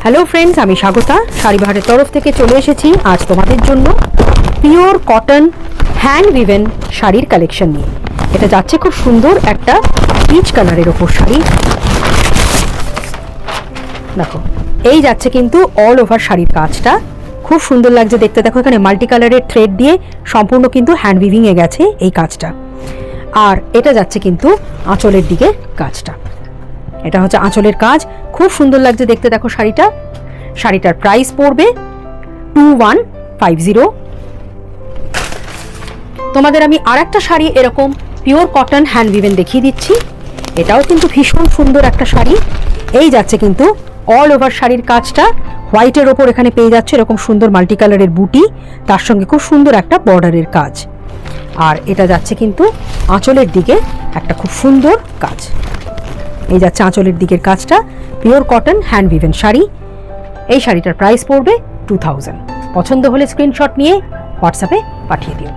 Hello friends, আমি স্বাগতা শাড়িবাহারের তরফ থেকে চলে এসেছি আজ তোমাদের জন্য পিওর কটন হ্যান্ড উইভেন শাড়ির কালেকশন নিয়ে। এটা যাচ্ছে খুব সুন্দর একটা পিচ কালারের ওপর শাড়ি। দেখো, এই যাচ্ছে কিন্তু অল ওভার শাড়ির কাজটা খুব সুন্দর লাগছে দেখতে। দেখো, এখানে মাল্টি কালারের থ্রেড দিয়ে সম্পূর্ণ কিন্তু হ্যান্ড উইভিংয়ে গেছে এই কাজটা। আর এটা যাচ্ছে কিন্তু আঁচলের দিকে কাজটা। এটা হচ্ছে আঁচলের কাজ, খুব সুন্দর লাগছে দেখতে। দেখো শাড়িটার প্রাইস পড়বে 2150। তোমাদের আমি আর একটা শাড়ি এরকম পিওর কটন হ্যান্ড উইভেন দেখিয়ে দিচ্ছি। এটাও কিন্তু ভীষণ সুন্দর একটা শাড়ি। এই যাচ্ছে কিন্তু অল ওভার শাড়ির কাজটা হোয়াইটের ওপর এখানে পেয়ে যাচ্ছে এরকম সুন্দর মাল্টি কালারের বুটি, তার সঙ্গে খুব সুন্দর একটা বর্ডারের কাজ। আর এটা যাচ্ছে কিন্তু আঁচলের দিকে একটা খুব সুন্দর কাজ। এই যাচ্ছে আঁচলের দিকের কাজটা, পিওর কটন হ্যান্ড উইভেন শাড়ি। এই শাড়িটার প্রাইস পড়বে 2000। পছন্দ হলে স্ক্রিনশট নিয়ে হোয়াটসঅ্যাপে পাঠিয়ে দিও।